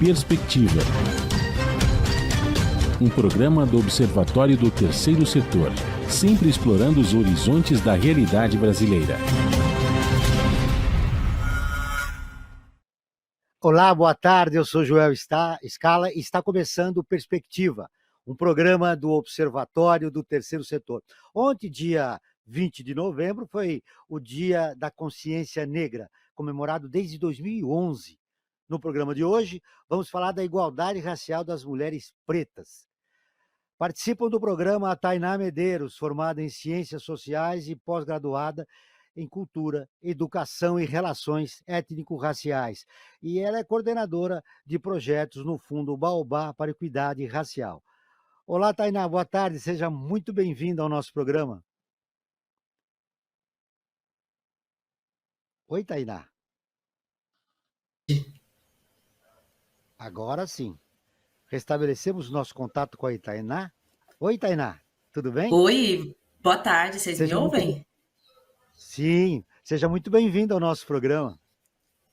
Perspectiva, um programa do Observatório do Terceiro Setor, sempre explorando os horizontes da realidade brasileira. Olá, boa tarde, eu sou Joel Scala e está começando Perspectiva, um programa do Observatório do Terceiro Setor. Ontem, dia 20 de novembro, foi o Dia da Consciência Negra, comemorado desde 2011. No programa de hoje, vamos falar da igualdade racial das mulheres pretas. Participam do programa a Tainá Medeiros, formada em Ciências Sociais e pós-graduada em Cultura, Educação e Relações Étnico-Raciais. E ela é coordenadora de projetos no Fundo Baobá para Equidade Racial. Olá, Tainá, boa tarde, seja muito bem-vinda ao nosso programa. Oi, Tainá. Agora sim. Restabelecemos nosso contato com a Tainá. Oi, Tainá, tudo bem? Oi, boa tarde, vocês me Seja ouvem? Sim, seja muito bem-vindo ao nosso programa.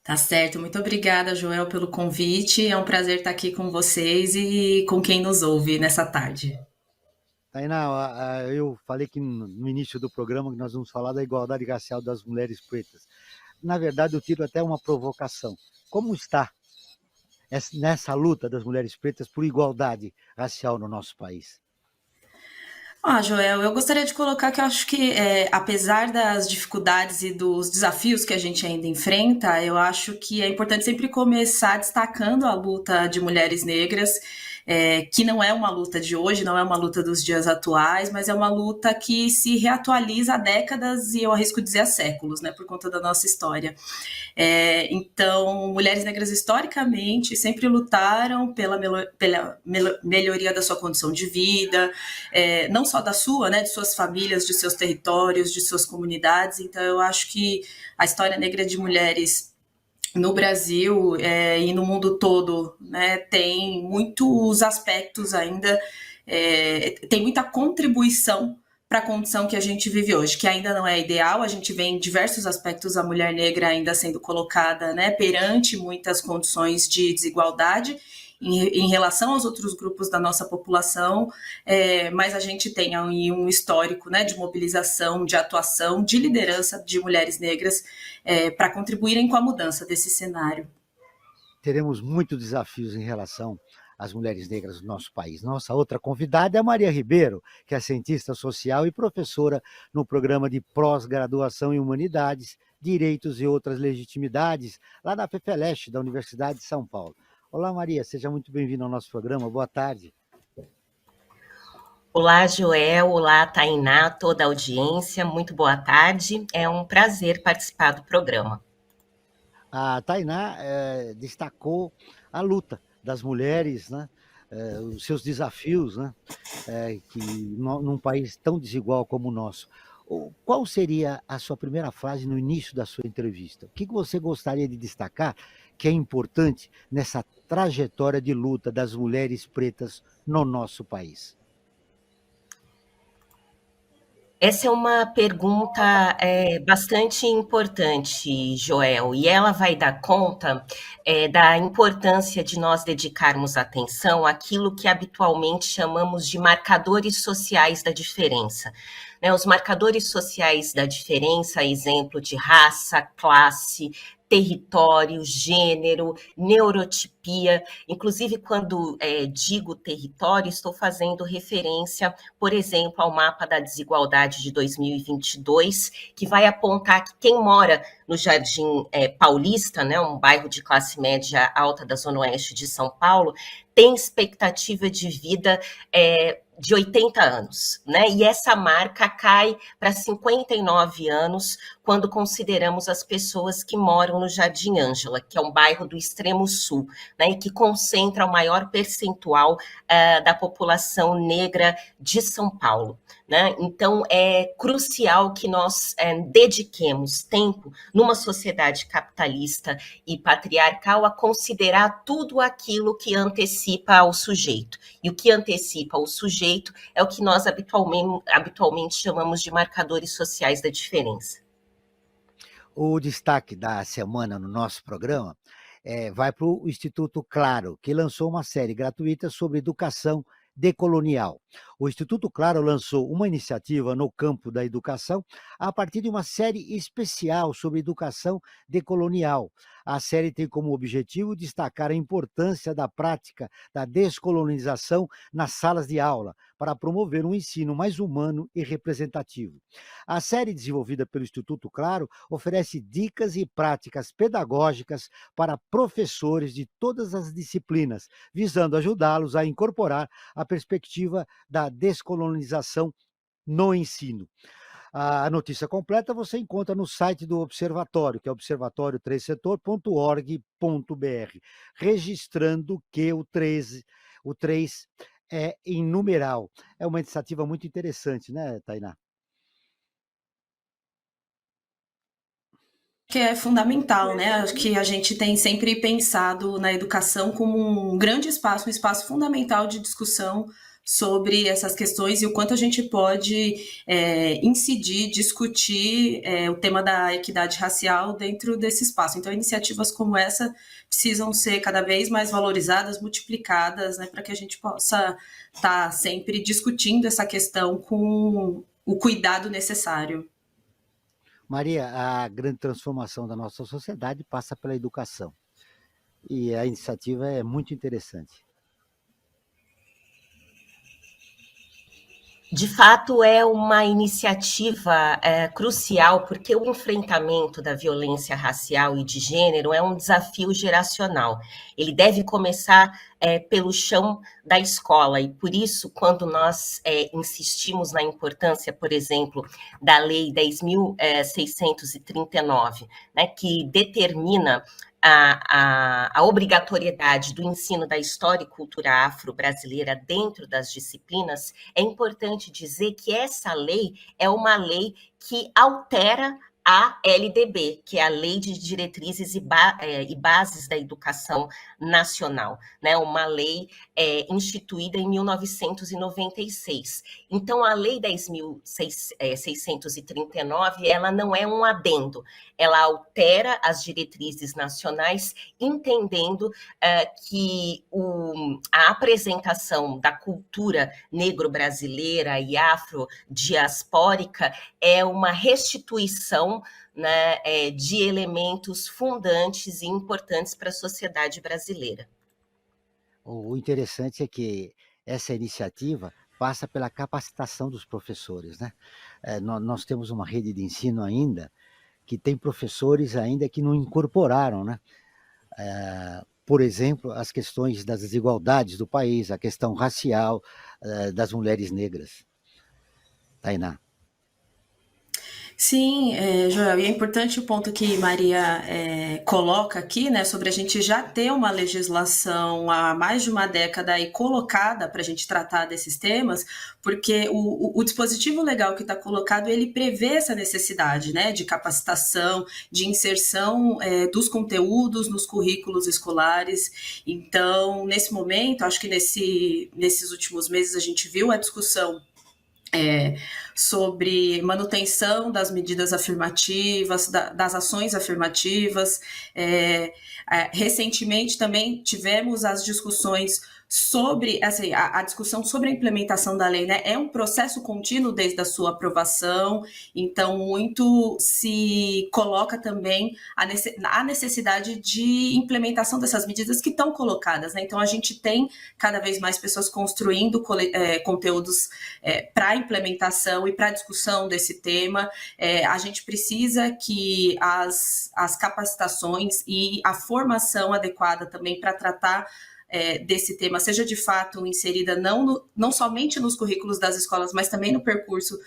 Tá certo, muito obrigada, Joel, pelo convite. É um prazer estar aqui com vocês e com quem nos ouve nessa tarde. Tainá, eu falei que no início do programa que nós vamos falar da igualdade racial das mulheres pretas. Na verdade, eu tiro até uma provocação. Como está nessa luta das mulheres pretas por igualdade racial no nosso país? Joel, eu gostaria de colocar que eu acho que, apesar das dificuldades e dos desafios que a gente ainda enfrenta, eu acho que é importante sempre começar destacando a luta de mulheres negras, que não é uma luta de hoje, não é uma luta dos dias atuais, mas é uma luta que se reatualiza há décadas e eu arrisco dizer há séculos, né, por conta da nossa história. Então, mulheres negras historicamente sempre lutaram pela melhoria da sua condição de vida, não só da sua, né, de suas famílias, de seus territórios, de suas comunidades. Então, eu acho que a história negra de mulheres no Brasil e no mundo todo, né, tem muitos aspectos ainda, tem muita contribuição para a condição que a gente vive hoje, que ainda não é ideal. A gente vê em diversos aspectos a mulher negra ainda sendo colocada, né, perante muitas condições de desigualdade em relação aos outros grupos da nossa população, mas a gente tem aí um histórico, né, de mobilização, de atuação, de liderança de mulheres negras para contribuírem com a mudança desse cenário. Teremos muitos desafios em relação às mulheres negras do nosso país. Nossa outra convidada é a Maria Ribeiro, que é cientista social e professora no programa de pós-graduação em Humanidades, Direitos e Outras Legitimidades, lá na FEFELESH, da Universidade de São Paulo. Olá, Maria, seja muito bem-vinda ao nosso programa. Boa tarde. Olá, Joel. Olá, Tainá, toda a audiência. Muito boa tarde. É um prazer participar do programa. A Tainá destacou a luta das mulheres, né? Os seus desafios, né? Que num país tão desigual como o nosso. Qual seria a sua primeira frase no início da sua entrevista? O que você gostaria de destacar que é importante nessa trajetória de luta das mulheres pretas no nosso país? Essa é uma pergunta bastante importante, Joel, e ela vai dar conta da importância de nós dedicarmos atenção àquilo que habitualmente chamamos de marcadores sociais da diferença. Né, os marcadores sociais da diferença, exemplo de raça, classe, território, gênero, neurotipia. Inclusive, quando digo território, estou fazendo referência, por exemplo, ao mapa da desigualdade de 2022, que vai apontar que quem mora no Jardim Paulista, né, um bairro de classe média alta da Zona Oeste de São Paulo, tem expectativa de vida de 80 anos, né? E essa marca cai para 59 anos quando consideramos as pessoas que moram no Jardim Ângela, que é um bairro do extremo sul, né? E que concentra o maior percentual da população negra de São Paulo, né? Então, é crucial que nós dediquemos tempo numa sociedade capitalista e patriarcal a considerar tudo aquilo que antecipa ao sujeito. E o que antecipa o sujeito é o que nós habitualmente chamamos de marcadores sociais da diferença. O destaque da semana no nosso programa vai para o Instituto Claro, que lançou uma série gratuita sobre educação decolonial. O Instituto Claro lançou uma iniciativa no campo da educação a partir de uma série especial sobre educação decolonial. A série tem como objetivo destacar a importância da prática da descolonização nas salas de aula, para promover um ensino mais humano e representativo. A série desenvolvida pelo Instituto Claro oferece dicas e práticas pedagógicas para professores de todas as disciplinas, visando ajudá-los a incorporar a perspectiva da descolonização no ensino. A notícia completa você encontra no site do Observatório, que é observatório3setor.org.br, registrando que o 3 é em numeral. É uma iniciativa muito interessante, né, Tainá? Que é fundamental, né? Acho que a gente tem sempre pensado na educação como um grande espaço, um espaço fundamental de discussão sobre essas questões e o quanto a gente pode incidir, discutir o tema da equidade racial dentro desse espaço. Então, iniciativas como essa precisam ser cada vez mais valorizadas, multiplicadas, né, para que a gente possa estar sempre discutindo essa questão com o cuidado necessário. Maria, a grande transformação da nossa sociedade passa pela educação. E a iniciativa é muito interessante. De fato, é uma iniciativa crucial, porque o enfrentamento da violência racial e de gênero é um desafio geracional. Ele deve começar pelo chão da escola, e por isso, quando nós insistimos na importância, por exemplo, da Lei 10.639, né, que determina a obrigatoriedade do ensino da história e cultura afro-brasileira dentro das disciplinas, é importante dizer que essa lei é uma lei que altera a LDB, que é a Lei de Diretrizes e Bases da Educação Nacional, né? Uma lei instituída em 1996. Então, a Lei 10.639, ela não é um adendo, ela altera as diretrizes nacionais, entendendo que a apresentação da cultura negro-brasileira e afro-diaspórica é uma restituição, né, de elementos fundantes e importantes para a sociedade brasileira. O interessante é que essa iniciativa passa pela capacitação dos professores, né? Nós temos uma rede de ensino ainda que tem professores ainda que não incorporaram, né? Por exemplo, as questões das desigualdades do país, a questão racial das mulheres negras. Tainá. Sim, Joel, e é importante o ponto que Maria coloca aqui, né, sobre a gente já ter uma legislação há mais de uma década aí colocada para a gente tratar desses temas, porque o dispositivo legal que está colocado, ele prevê essa necessidade, né, de capacitação, de inserção dos conteúdos nos currículos escolares. Então, nesse momento, acho que nesses últimos meses a gente viu a discussão sobre manutenção das medidas afirmativas, das ações afirmativas. Recentemente também tivemos as discussões sobre, assim, a discussão sobre a implementação da lei, né? É um processo contínuo desde a sua aprovação, então muito se coloca também a necessidade de implementação dessas medidas que estão colocadas, né? Então a gente tem cada vez mais pessoas construindo conteúdos para implementação e para discussão desse tema. A gente precisa que as capacitações e a formação adequada também para tratar desse tema seja de fato inserida não somente nos currículos das escolas, mas também no percurso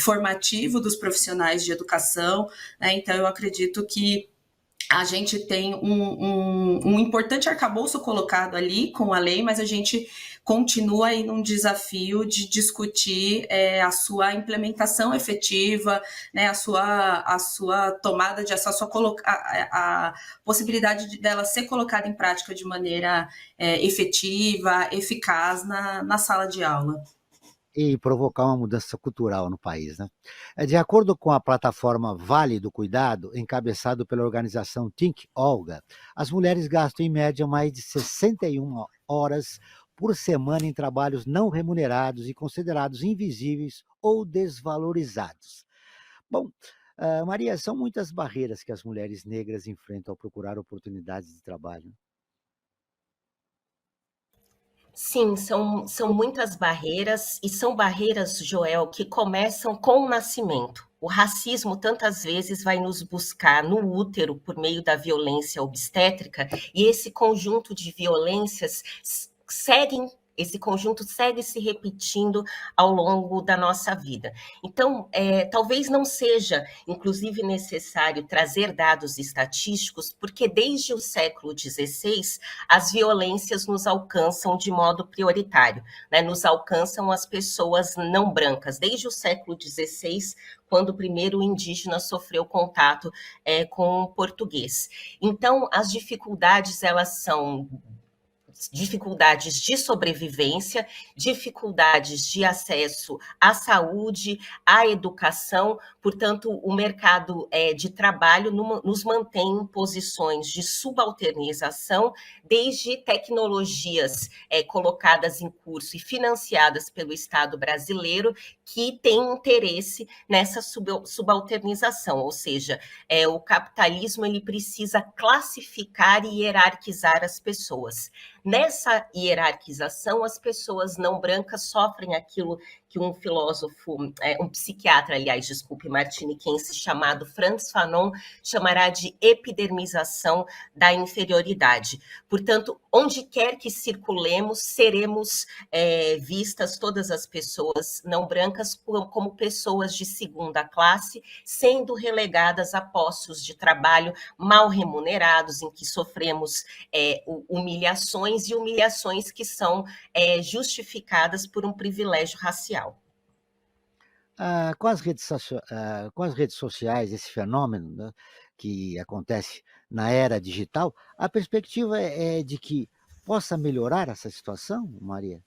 formativo dos profissionais de educação, né? Então eu acredito que a gente tem um importante arcabouço colocado ali com a lei, mas a gente continua aí num desafio de discutir a sua implementação efetiva, né, a sua tomada de ação, a possibilidade dela ser colocada em prática de maneira efetiva, eficaz na sala de aula. e provocar uma mudança cultural no país, né? De acordo com a plataforma Vale do Cuidado, encabeçado pela organização Think Olga, as mulheres gastam em média mais de 61 horas por semana em trabalhos não remunerados e considerados invisíveis ou desvalorizados. Bom, Maria, são muitas barreiras que as mulheres negras enfrentam ao procurar oportunidades de trabalho. Sim, são muitas barreiras, e são barreiras, Joel, que começam com o nascimento. O racismo tantas vezes vai nos buscar no útero por meio da violência obstétrica, e esse conjunto de violências seguem. Esse conjunto segue se repetindo ao longo da nossa vida. Então, talvez não seja, inclusive, necessário trazer dados estatísticos, porque desde o século XVI, as violências nos alcançam de modo prioritário, né? Nos alcançam as pessoas não brancas, desde o século XVI, quando o primeiro indígena sofreu contato com o português. Então, as dificuldades, elas são dificuldades de sobrevivência, dificuldades de acesso à saúde, à educação. Portanto, o mercado de trabalho nos mantém em posições de subalternização, desde tecnologias colocadas em curso e financiadas pelo Estado brasileiro, que tem interesse nessa subalternização, ou seja, o capitalismo ele precisa classificar e hierarquizar as pessoas. Nessa hierarquização, as pessoas não brancas sofrem aquilo que um filósofo, um psiquiatra, aliás, desculpe, martiniquense, chamado Frantz Fanon, chamará de epidermização da inferioridade. Portanto, onde quer que circulemos, seremos vistas todas as pessoas não brancas como pessoas de segunda classe, sendo relegadas a postos de trabalho mal remunerados, em que sofremos humilhações, e humilhações que são justificadas por um privilégio racial. Com as redes sociais, esse fenômeno, né, que acontece na era digital, a perspectiva é de que possa melhorar essa situação, Maria?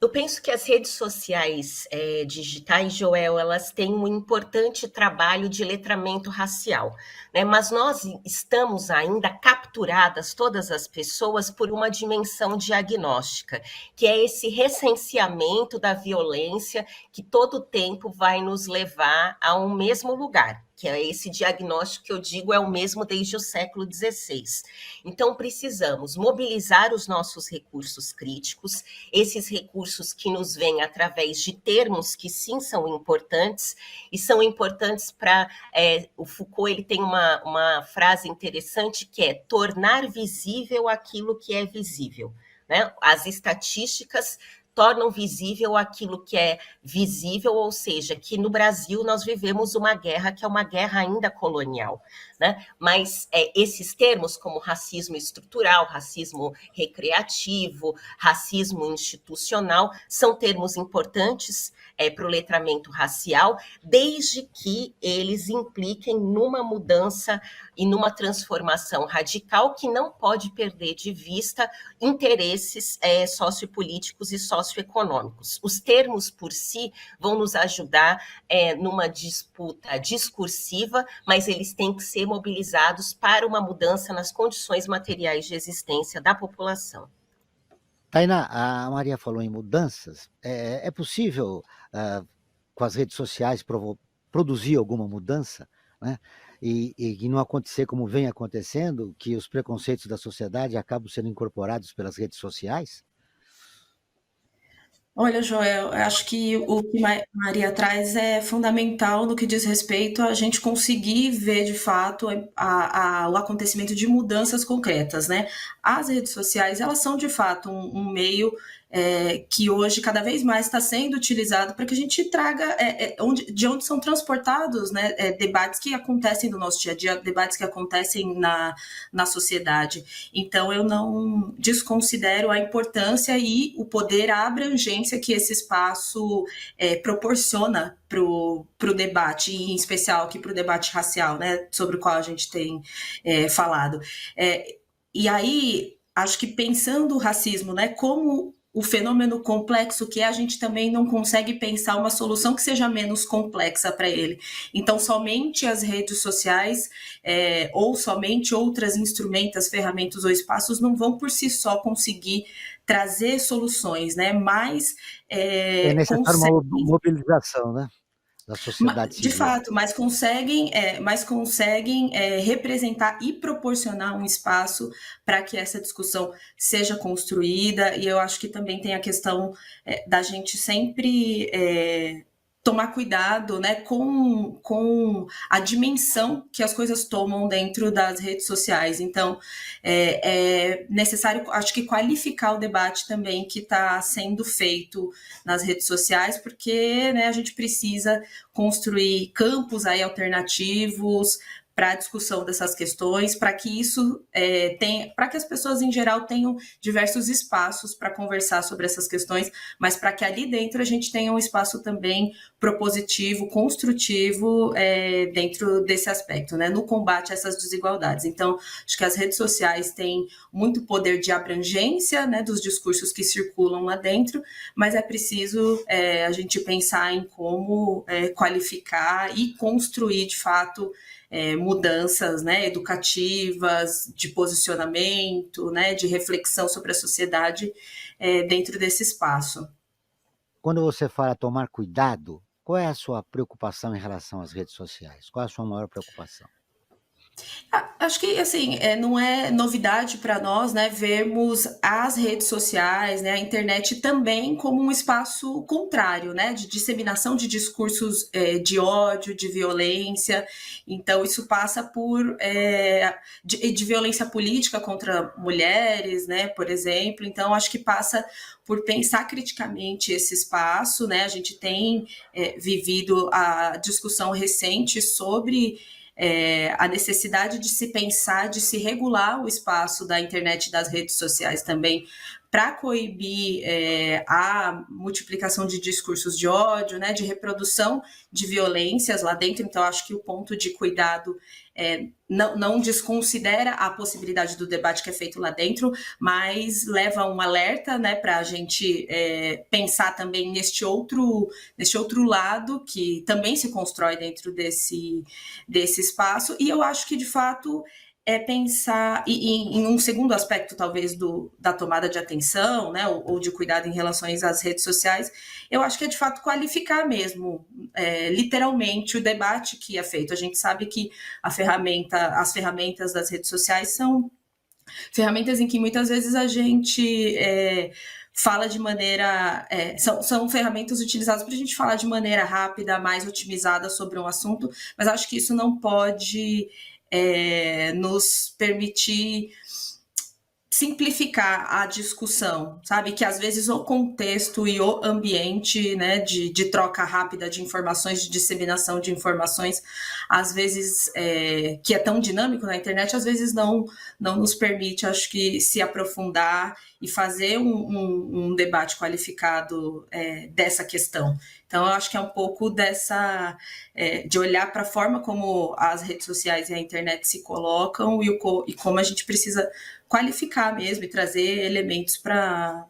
Eu penso que as redes sociais digitais, Joel, elas têm um importante trabalho de letramento racial, né? Mas nós estamos ainda capturadas, todas as pessoas, por uma dimensão diagnóstica, que é esse recenseamento da violência que todo tempo vai nos levar a um mesmo lugar, que é esse diagnóstico que eu digo é o mesmo desde o século XVI. Então, precisamos mobilizar os nossos recursos críticos, esses recursos que nos vêm através de termos que sim são importantes, e são importantes para... o Foucault ele tem uma frase interessante que é tornar visível aquilo que é visível, né? As estatísticas tornam visível aquilo que é visível, ou seja, que no Brasil nós vivemos uma guerra que é uma guerra ainda colonial, né? Mas esses termos como racismo estrutural, racismo recreativo, racismo institucional, são termos importantes para o letramento racial, desde que eles impliquem numa mudança e numa transformação radical que não pode perder de vista interesses sociopolíticos e socioeconômicos. Os termos por si vão nos ajudar numa disputa discursiva, mas eles têm que ser mobilizados para uma mudança nas condições materiais de existência da população. Tainá, a Maria falou em mudanças. É possível, com as redes sociais, produzir alguma mudança, né? E não acontecer como vem acontecendo, que os preconceitos da sociedade acabam sendo incorporados pelas redes sociais? Olha, Joel, eu acho que o que Maria traz é fundamental no que diz respeito a gente conseguir ver de fato o acontecimento de mudanças concretas, né? As redes sociais, elas são de fato um meio que hoje cada vez mais está sendo utilizado para que a gente traga de onde são transportados, né, debates que acontecem no nosso dia a dia, debates que acontecem na sociedade. Então, eu não desconsidero a importância e o poder, a abrangência que esse espaço proporciona para o debate, em especial aqui para o debate racial, né, sobre o qual a gente tem falado. E aí, acho que pensando o racismo, né, como o fenômeno complexo que é, a gente também não consegue pensar uma solução que seja menos complexa para ele. Então, somente as redes sociais ou somente outras instrumentos, ferramentas ou espaços não vão por si só conseguir trazer soluções, né? Mas É necessário uma mobilização, né, da sociedade de civil. fato, mas conseguem representar e proporcionar um espaço para que essa discussão seja construída, e eu acho que também tem a questão da gente sempre tomar cuidado, né, com a dimensão que as coisas tomam dentro das redes sociais. Então, é necessário, acho que, qualificar o debate também que está sendo feito nas redes sociais, porque, né, a gente precisa construir campos aí alternativos para a discussão dessas questões, para que isso para que as pessoas em geral tenham diversos espaços para conversar sobre essas questões, mas para que ali dentro a gente tenha um espaço também propositivo, construtivo dentro desse aspecto, né, no combate a essas desigualdades. Então, acho que as redes sociais têm muito poder de abrangência, né, dos discursos que circulam lá dentro, mas é preciso a gente pensar em como qualificar e construir, de fato, mudanças, né, educativas, de posicionamento, né, de reflexão sobre a sociedade dentro desse espaço. Quando você fala tomar cuidado, qual é a sua preocupação em relação às redes sociais? Qual é a sua maior preocupação? Acho que, assim, não é novidade para nós, né, vermos as redes sociais, né, a internet também como um espaço contrário, né, de disseminação de discursos de ódio, de violência. Então, isso passa por de violência política contra mulheres, né, por exemplo. Então, acho que passa por pensar criticamente esse espaço, né. A gente tem vivido a discussão recente sobre a necessidade de se pensar, de se regular o espaço da internet e das redes sociais também, para coibir a multiplicação de discursos de ódio, né, de reprodução de violências lá dentro. Então, acho que o ponto de cuidado não desconsidera a possibilidade do debate que é feito lá dentro, mas leva um alerta, né, para a gente pensar também neste outro lado que também se constrói dentro desse espaço. E eu acho que, de fato, pensar em um segundo aspecto, talvez, da tomada de atenção, né, ou de cuidado em relação às redes sociais. Eu acho que é, de fato, qualificar mesmo, literalmente, o debate que é feito. A gente sabe que as ferramentas das redes sociais são ferramentas em que muitas vezes a gente fala de maneira... são ferramentas utilizadas para a gente falar de maneira rápida, mais otimizada sobre um assunto, mas acho que isso não pode nos permitir simplificar a discussão, sabe? Que às vezes o contexto e o ambiente, né, de troca rápida de informações, de disseminação de informações, às vezes, que é tão dinâmico na internet, às vezes não nos permite, acho que, se aprofundar e fazer um debate qualificado dessa questão. Então, eu acho que é um pouco de olhar para a forma como as redes sociais e a internet se colocam e como a gente precisa qualificar mesmo e trazer elementos para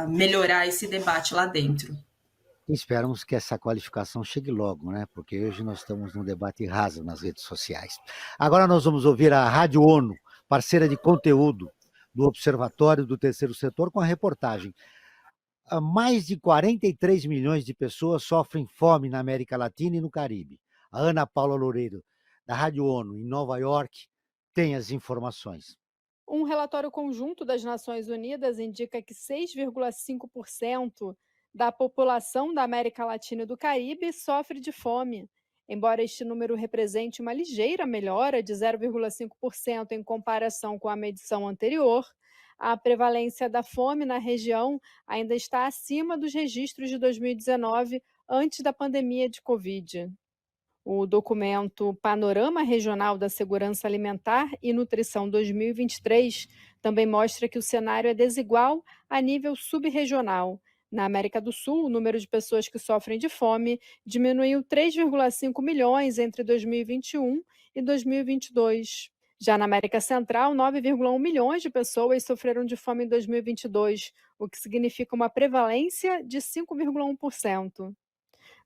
melhorar esse debate lá dentro. Esperamos que essa qualificação chegue logo, né? Porque hoje nós estamos num debate raso nas redes sociais. Agora nós vamos ouvir a Rádio ONU, parceira de conteúdo do Observatório do Terceiro Setor, com a reportagem. Mais de 43 milhões de pessoas sofrem fome na América Latina e no Caribe. A Ana Paula Loureiro, da Rádio ONU, em Nova York, tem as informações. Um relatório conjunto das Nações Unidas indica que 6,5% da população da América Latina e do Caribe sofre de fome. Embora este número represente uma ligeira melhora de 0,5% em comparação com a medição anterior, a prevalência da fome na região ainda está acima dos registros de 2019, antes da pandemia de Covid. O documento Panorama Regional da Segurança Alimentar e Nutrição 2023 também mostra que o cenário é desigual a nível sub-regional. Na América do Sul, o número de pessoas que sofrem de fome diminuiu 3,5 milhões entre 2021 e 2022. Já na América Central, 9,1 milhões de pessoas sofreram de fome em 2022, o que significa uma prevalência de 5,1%.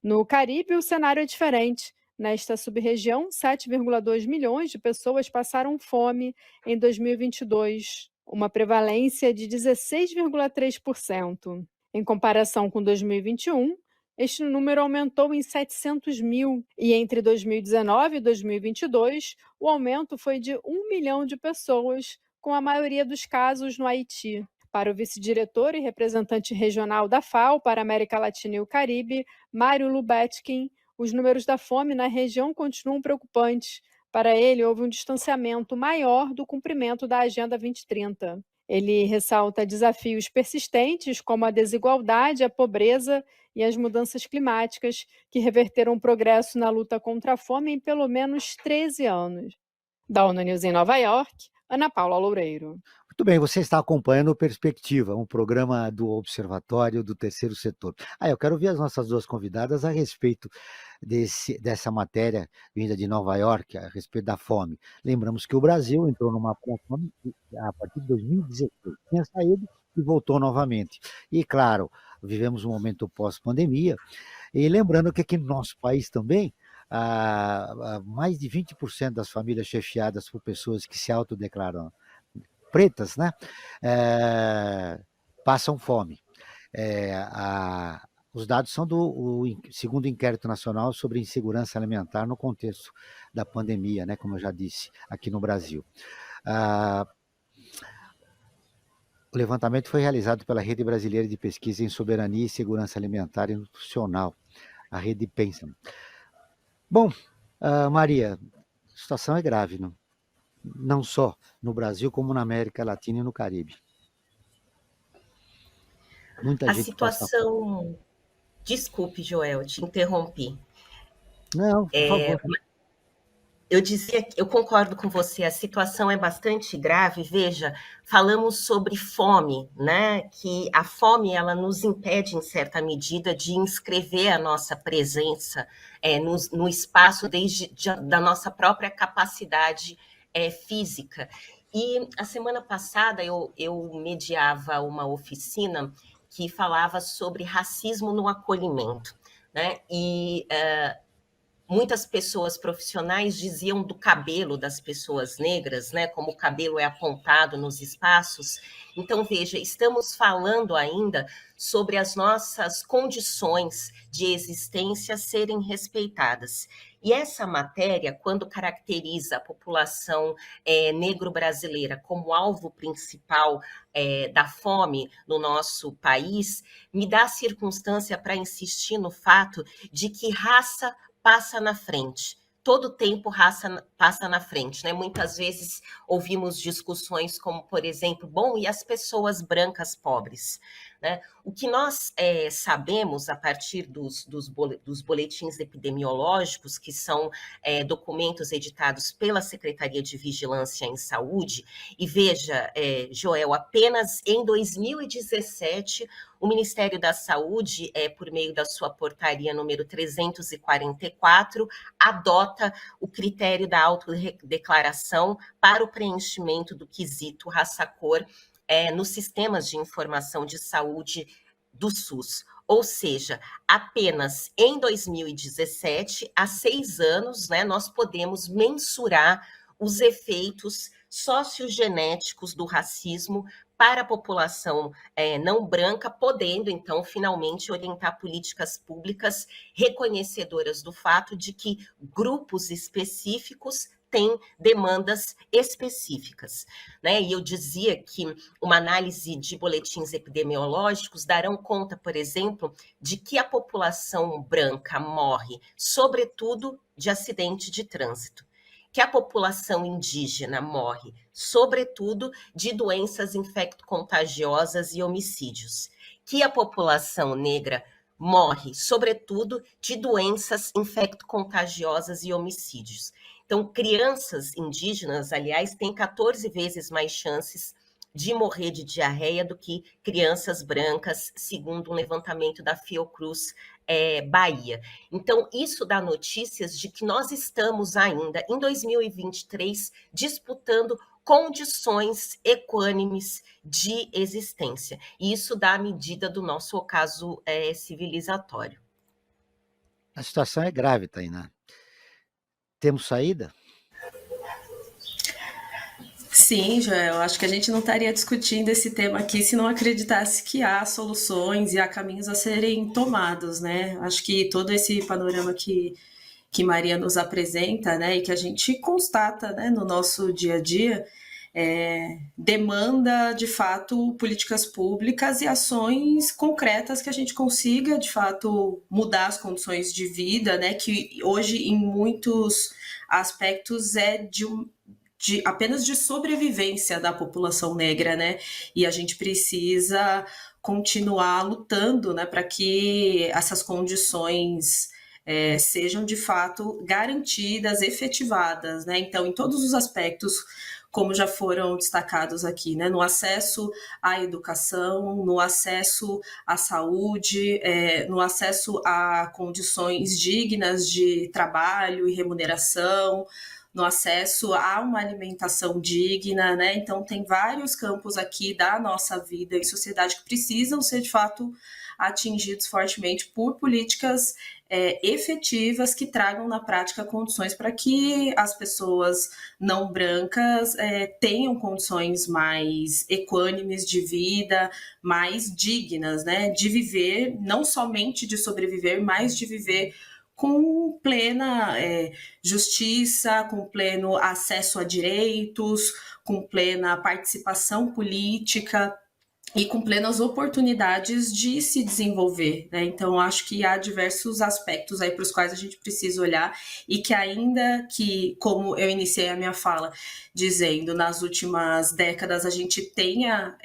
No Caribe, o cenário é diferente. Nesta sub-região, 7,2 milhões de pessoas passaram fome em 2022, uma prevalência de 16,3%. Em comparação com 2021, este número aumentou em 700 mil, e entre 2019 e 2022, o aumento foi de 1 milhão de pessoas, com a maioria dos casos no Haiti. Para o vice-diretor e representante regional da FAO para a América Latina e o Caribe, Mário Lubetkin, os números da fome na região continuam preocupantes. Para ele, houve um distanciamento maior do cumprimento da Agenda 2030. Ele ressalta desafios persistentes, como a desigualdade, a pobreza e as mudanças climáticas, que reverteram o progresso na luta contra a fome em pelo menos 13 anos. Da ONU News em Nova York, Ana Paula Loureiro. Muito bem, você está acompanhando o Perspectiva, um programa do Observatório do Terceiro Setor. Eu quero ouvir as nossas duas convidadas a respeito dessa matéria vinda de Nova York, a respeito da fome. Lembramos que o Brasil entrou numa fome a partir de 2016, tinha saído e voltou novamente. E, claro, vivemos um momento pós-pandemia, e lembrando que aqui no nosso país também, mais de 20% das famílias chefiadas por pessoas que se autodeclaram pretas, né, passam fome. Os dados são do segundo Inquérito Nacional sobre Insegurança Alimentar no contexto da pandemia, né, como eu já disse, aqui no Brasil. O levantamento foi realizado pela Rede Brasileira de Pesquisa em Soberania e Segurança Alimentar e Nutricional, a Rede Pensam. Bom, Maria, a situação é grave, não só no Brasil, como na América Latina e no Caribe. Muita A gente situação... Desculpe, Joel, te interrompi. Não, por favor. Eu dizia que eu concordo com você, a situação é bastante grave. Veja, falamos sobre fome, né? Que a fome ela nos impede, em certa medida, de inscrever a nossa presença no espaço da nossa própria capacidade física. E a semana passada eu mediava uma oficina que falava sobre racismo no acolhimento, né? E muitas pessoas profissionais diziam do cabelo das pessoas negras, né? Como o cabelo é apontado nos espaços. Então, veja, estamos falando ainda sobre as nossas condições de existência serem respeitadas. E essa matéria, quando caracteriza a população negro-brasileira como alvo principal da fome no nosso país, me dá circunstância para insistir no fato de que raça passa na frente. Todo tempo raça passa na frente, né? Muitas vezes ouvimos discussões como, por exemplo, bom, e as pessoas brancas pobres? Né? O que nós sabemos a partir dos boletins epidemiológicos, que são documentos editados pela Secretaria de Vigilância em Saúde, e veja, Joel, apenas em 2017, o Ministério da Saúde, por meio da sua portaria número 344, adota o critério da autodeclaração para o preenchimento do quesito raça-cor nos sistemas de informação de saúde do SUS. Ou seja, apenas em 2017, há 6 anos, né, nós podemos mensurar os efeitos sociogenéticos do racismo para a população não branca, podendo, então, finalmente orientar políticas públicas reconhecedoras do fato de que grupos específicos têm demandas específicas, né? E eu dizia que uma análise de boletins epidemiológicos darão conta, por exemplo, de que a população branca morre, sobretudo, de acidente de trânsito, que a população indígena morre, sobretudo, de doenças infecto-contagiosas e homicídios, que a população negra morre, sobretudo, de doenças infecto-contagiosas e homicídios. Então, crianças indígenas, aliás, têm 14 vezes mais chances de morrer de diarreia do que crianças brancas, segundo um levantamento da Fiocruz Bahia. Então, isso dá notícias de que nós estamos ainda, em 2023, disputando condições equânimes de existência. E isso dá a medida do nosso ocaso civilizatório. A situação é grave, Tainá. Temos saída? Sim, Joel, acho que a gente não estaria discutindo esse tema aqui se não acreditasse que há soluções e há caminhos a serem tomados, né? Acho que todo esse panorama que Maria nos apresenta, né, e que a gente constata, né, no nosso dia a dia, demanda, de fato, políticas públicas e ações concretas que a gente consiga, de fato, mudar as condições de vida, né, que hoje, em muitos aspectos, apenas de sobrevivência da população negra, né? E a gente precisa continuar lutando, né, para que essas condições sejam de fato garantidas, efetivadas, né? Então, em todos os aspectos, como já foram destacados aqui, né? No acesso à educação, no acesso à saúde, no acesso a condições dignas de trabalho e remuneração, no acesso a uma alimentação digna, né? Então, tem vários campos aqui da nossa vida em sociedade que precisam ser, de fato, atingidos fortemente por políticas efetivas que tragam na prática condições para que as pessoas não brancas tenham condições mais equânimes de vida, mais dignas, né? De viver, não somente de sobreviver, mas de viver com plena justiça, com pleno acesso a direitos, com plena participação política e com plenas oportunidades de se desenvolver, né? Então, acho que há diversos aspectos aí para os quais a gente precisa olhar e que ainda que, como eu iniciei a minha fala dizendo, nas últimas décadas a gente tenha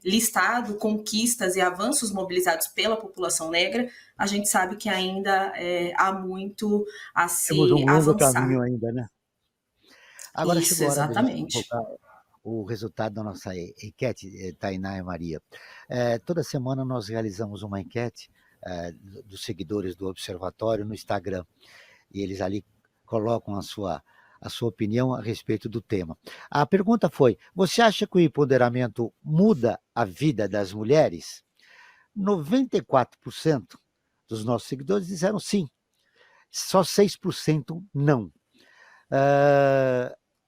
listado conquistas e avanços mobilizados pela população negra, a gente sabe que ainda há muito a se Temos um longo avançar. caminho ainda, né? Agora Isso, chegou a hora de a gente exatamente. divulgar o resultado da nossa enquete, Tainá e Maria. Toda semana nós realizamos uma enquete dos seguidores do Observatório no Instagram, e eles ali colocam a sua opinião a respeito do tema. A pergunta foi: você acha que o empoderamento muda a vida das mulheres? 94% dos nossos seguidores disseram sim, só 6% não.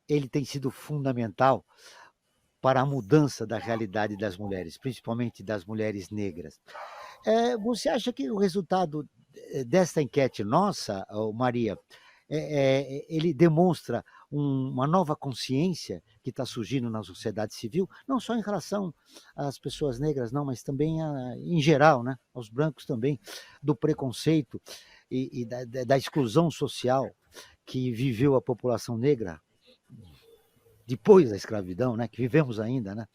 Ele tem sido fundamental para a mudança da realidade das mulheres, principalmente das mulheres negras. Você acha que o resultado desta enquete nossa, Maria, ele demonstra uma nova consciência que está surgindo na sociedade civil, não só em relação às pessoas negras, não, mas também em geral, né, aos brancos também, do preconceito e da exclusão social que viveu a população negra depois da escravidão, né, que vivemos ainda, né,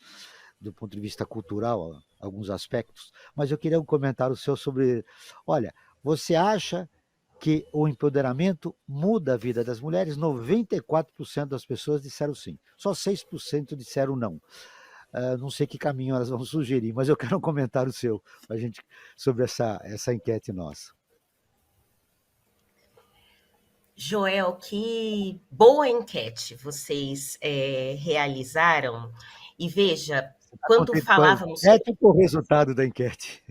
do ponto de vista cultural, alguns aspectos. Mas eu queria um comentário seu sobre, olha, você acha que o empoderamento muda a vida das mulheres? 94% das pessoas disseram sim, só 6% disseram não. Não sei que caminho elas vão sugerir, mas eu quero um comentário seu pra gente, sobre essa enquete nossa. Joel, que boa enquete vocês realizaram. E veja, quando falávamos... Com a enquete ou com o resultado da enquete?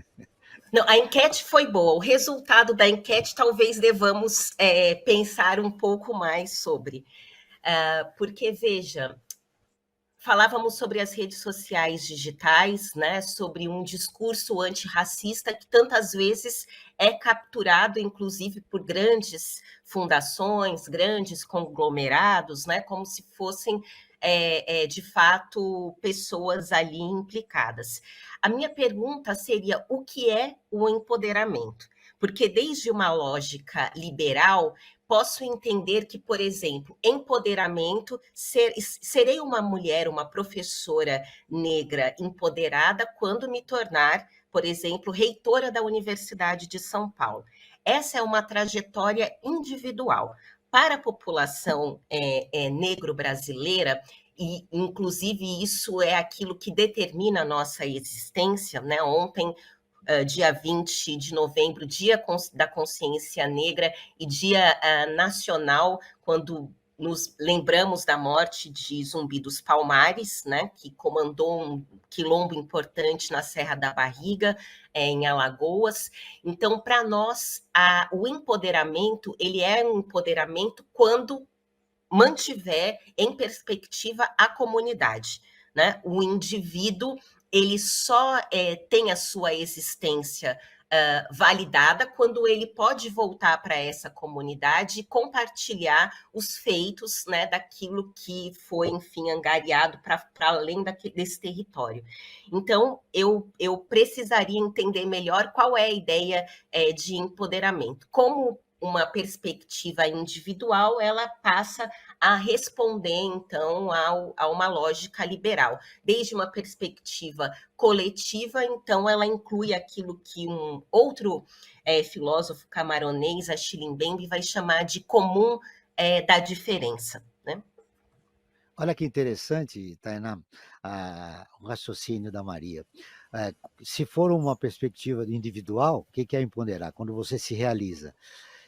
Não, a enquete foi boa. O resultado da enquete talvez devamos pensar um pouco mais sobre. Porque, veja, falávamos sobre as redes sociais digitais, né, sobre um discurso antirracista que tantas vezes é capturado, inclusive, por grandes fundações, grandes conglomerados, né, como se fossem, de fato, pessoas ali implicadas. A minha pergunta seria: o que é o empoderamento? Porque desde uma lógica liberal, posso entender que, por exemplo, empoderamento, serei uma mulher, uma professora negra empoderada quando me tornar, por exemplo, reitora da Universidade de São Paulo. Essa é uma trajetória individual. Para a população negro-brasileira, e inclusive isso é aquilo que determina a nossa existência, né? Ontem dia 20 de novembro, Dia da Consciência Negra e Dia Nacional, quando nos lembramos da morte de Zumbi dos Palmares, né, que comandou um quilombo importante na Serra da Barriga, em Alagoas. Então, para nós, o empoderamento, ele é um empoderamento quando mantiver em perspectiva a comunidade, né? O indivíduo, ele só tem a sua existência validada quando ele pode voltar para essa comunidade e compartilhar os feitos, né, daquilo que foi, enfim, angariado para além desse território. Então, eu precisaria entender melhor qual é a ideia de empoderamento. Como uma perspectiva individual, ela passa a responder, então, a uma lógica liberal. Desde uma perspectiva coletiva, então, ela inclui aquilo que um outro filósofo camaronês, Achille Mbembe, vai chamar de comum da diferença, né? Olha que interessante, Tainá, o raciocínio da Maria. Se for uma perspectiva individual, o que é empoderar? Quando você se realiza.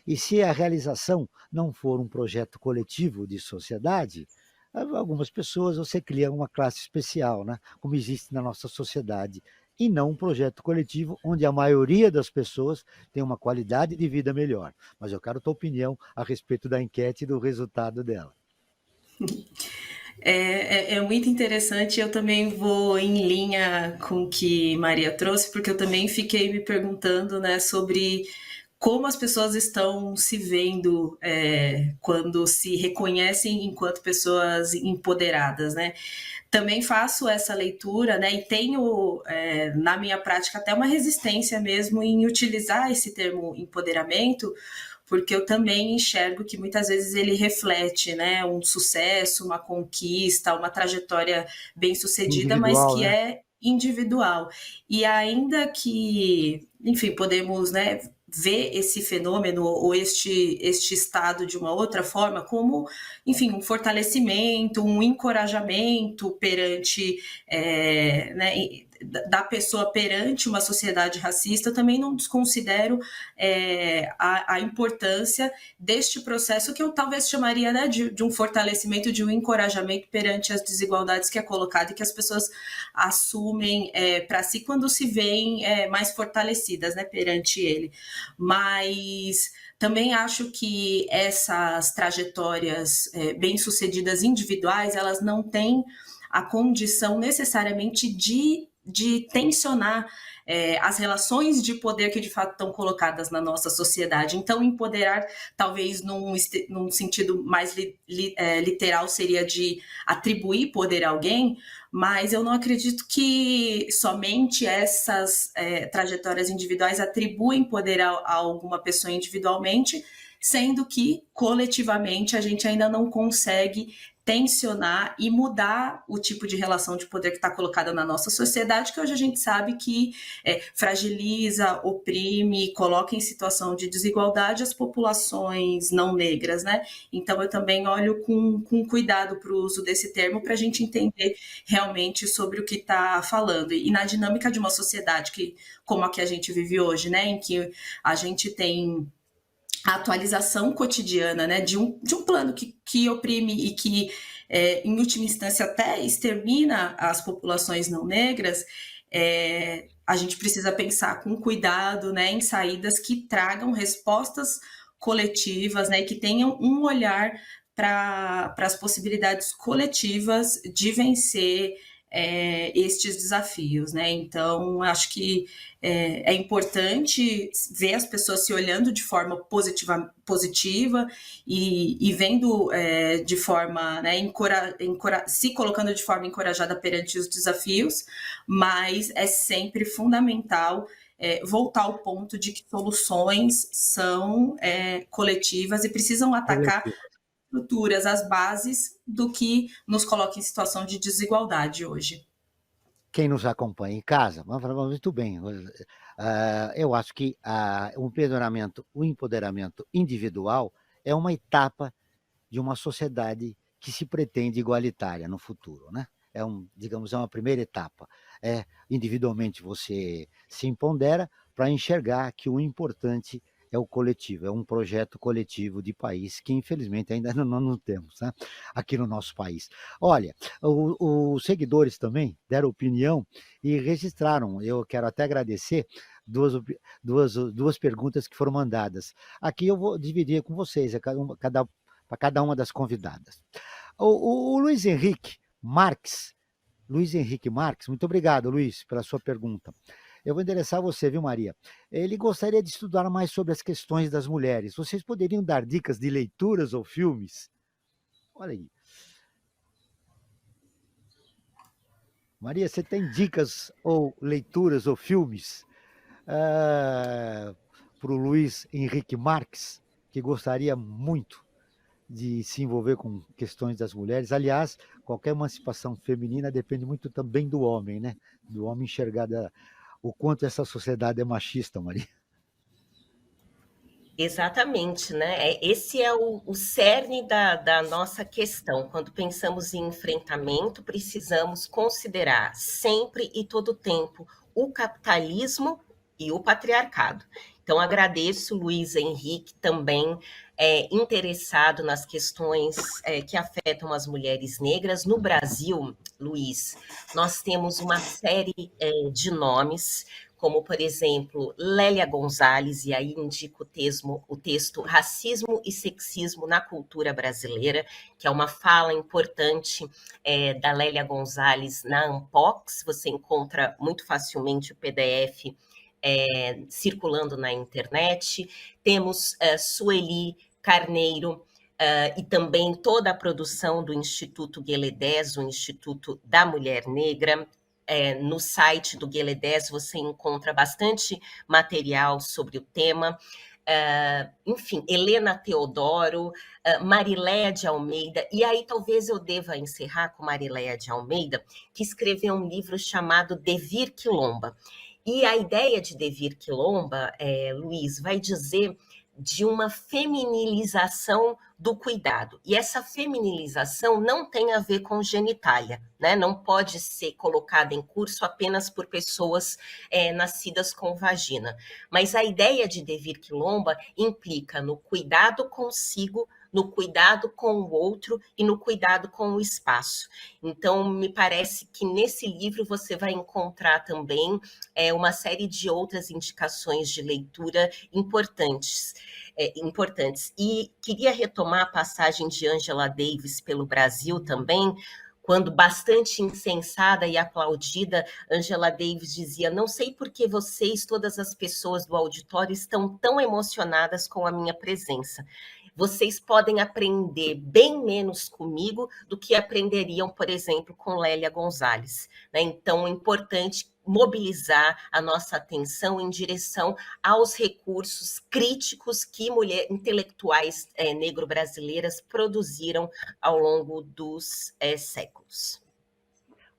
E se a realização não for um projeto coletivo de sociedade, algumas pessoas você cria uma classe especial, né? Como existe na nossa sociedade, e não um projeto coletivo onde a maioria das pessoas tem uma qualidade de vida melhor. Mas eu quero a tua opinião a respeito da enquete e do resultado dela. É muito interessante, eu também vou em linha com o que Maria trouxe, porque eu também fiquei me perguntando, né, sobre como as pessoas estão se vendo quando se reconhecem enquanto pessoas empoderadas, né? Também faço essa leitura, né? E tenho na minha prática até uma resistência mesmo em utilizar esse termo empoderamento, porque eu também enxergo que muitas vezes ele reflete, né, um sucesso, uma conquista, uma trajetória bem-sucedida, mas que né? é individual. E ainda que, enfim, podemos, né, ver esse fenômeno ou este estado de uma outra forma como, enfim, um fortalecimento, um encorajamento perante, né, da pessoa perante uma sociedade racista, eu também não desconsidero a importância deste processo que eu talvez chamaria, né, de um fortalecimento, de um encorajamento perante as desigualdades que é colocado e que as pessoas assumem para si quando se veem mais fortalecidas, né, perante ele. Mas também acho que essas trajetórias bem-sucedidas individuais, elas não têm a condição necessariamente de tensionar as relações de poder que de fato estão colocadas na nossa sociedade. Então, empoderar, talvez num sentido mais literal, seria de atribuir poder a alguém, mas eu não acredito que somente essas trajetórias individuais atribuem poder a alguma pessoa individualmente, sendo que, coletivamente, a gente ainda não consegue tensionar e mudar o tipo de relação de poder que está colocada na nossa sociedade, que hoje a gente sabe que fragiliza, oprime, coloca em situação de desigualdade as populações não negras, né? Então eu também olho com cuidado para o uso desse termo para a gente entender realmente sobre o que está falando. E na dinâmica de uma sociedade como a que a gente vive hoje, né? Em que a gente tem a atualização cotidiana, né, de um plano que oprime e que, em última instância, até extermina as populações não negras, a gente precisa pensar com cuidado, né, em saídas que tragam respostas coletivas, né, e que tenham um olhar para as possibilidades coletivas de vencer estes desafios, né? Então, acho que é importante ver as pessoas se olhando de forma positiva e vendo de forma, né, se colocando de forma encorajada perante os desafios, mas é sempre fundamental voltar ao ponto de que soluções são coletivas e precisam atacar estruturas, as bases do que nos coloca em situação de desigualdade hoje. Quem nos acompanha em casa, vamos falar muito bem. Eu acho que o empoderamento individual é uma etapa de uma sociedade que se pretende igualitária no futuro, né? digamos, é uma primeira etapa. Individualmente você se empodera para enxergar que o importante é o coletivo, é um projeto coletivo de país que infelizmente ainda não temos, né, aqui no nosso país. Olha, os seguidores também deram opinião e registraram. Eu quero até agradecer duas perguntas que foram mandadas. Aqui eu vou dividir com vocês, para cada uma das convidadas. O Luiz Henrique Marques, muito obrigado, Luiz, pela sua pergunta. Eu vou endereçar a você, viu, Maria? Ele gostaria de estudar mais sobre as questões das mulheres. Vocês poderiam dar dicas de leituras ou filmes? Olha aí. Maria, você tem dicas ou leituras ou filmes para o Luiz Henrique Marques, que gostaria muito de se envolver com questões das mulheres? Aliás, qualquer emancipação feminina depende muito também do homem, né? Do homem enxergar o quanto essa sociedade é machista, Maria. Exatamente, né? Esse é o cerne da nossa questão. Quando pensamos em enfrentamento, precisamos considerar sempre e todo tempo o capitalismo e o patriarcado. Então, agradeço, Luiz Henrique, também interessado nas questões que afetam as mulheres negras. No Brasil, Luiz, nós temos uma série de nomes, como, por exemplo, Lélia Gonzalez, e aí indico o texto Racismo e Sexismo na Cultura Brasileira, que é uma fala importante da Lélia Gonzalez na Unpox. Você encontra muito facilmente o PDF circulando na internet. Temos Sueli Carneiro, e também toda a produção do Instituto Gueledés, o Instituto da Mulher Negra. No site do Gueledés você encontra bastante material sobre o tema. Enfim, Helena Teodoro, Mariléia de Almeida, e aí talvez eu deva encerrar com Mariléia de Almeida, que escreveu um livro chamado Devir Quilomba. E a ideia de Devir Quilomba, Luiz, vai dizer de uma feminilização do cuidado. E essa feminilização não tem a ver com genitália, né? Não pode ser colocada em curso apenas por pessoas nascidas com vagina. Mas a ideia de Devir Quilomba implica no cuidado consigo, no cuidado com o outro e no cuidado com o espaço. Então, me parece que nesse livro você vai encontrar também uma série de outras indicações de leitura importantes. E queria retomar a passagem de Angela Davis pelo Brasil também, quando bastante incensada e aplaudida, Angela Davis dizia: não sei por que vocês, todas as pessoas do auditório, estão tão emocionadas com a minha presença. Vocês podem aprender bem menos comigo do que aprenderiam, por exemplo, com Lélia Gonzalez, né? Então, é importante mobilizar a nossa atenção em direção aos recursos críticos que intelectuais negro-brasileiras produziram ao longo dos séculos.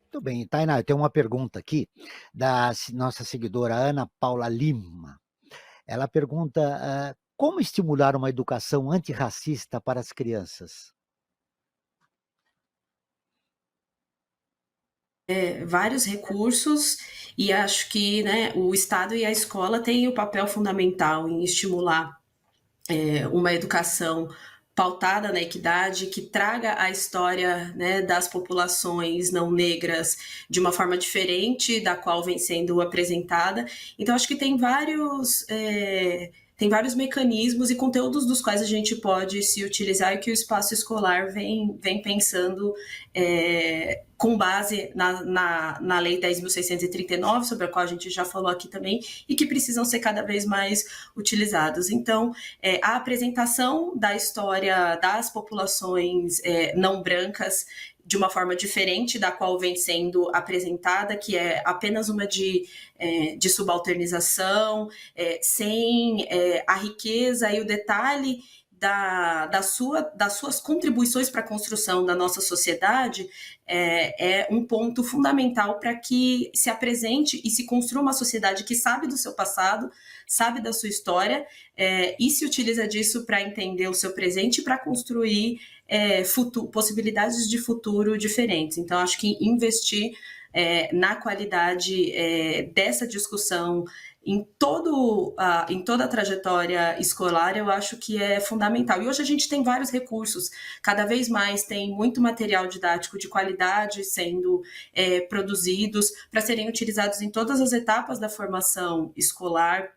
Muito bem, Tainá, eu tenho uma pergunta aqui da nossa seguidora Ana Paula Lima. Ela pergunta: como estimular uma educação antirracista para as crianças? Vários recursos, e acho que, né, o Estado e a escola têm o papel fundamental em estimular uma educação pautada na equidade, que traga a história, né, das populações não negras de uma forma diferente da qual vem sendo apresentada. Então, acho que tem vários mecanismos e conteúdos dos quais a gente pode se utilizar e que o espaço escolar vem pensando com base na Lei 10.639, sobre a qual a gente já falou aqui também, e que precisam ser cada vez mais utilizados. Então, a apresentação da história das populações não brancas de uma forma diferente da qual vem sendo apresentada, que é apenas uma de subalternização, sem a riqueza e o detalhe das suas contribuições para a construção da nossa sociedade, é um ponto fundamental para que se apresente e se construa uma sociedade que sabe do seu passado, sabe da sua história, e se utiliza disso para entender o seu presente e para construir possibilidades de futuro diferentes. Então, acho que investir na qualidade dessa discussão em toda a trajetória escolar, eu acho que é fundamental. E hoje a gente tem vários recursos, cada vez mais tem muito material didático de qualidade sendo produzidos para serem utilizados em todas as etapas da formação escolar.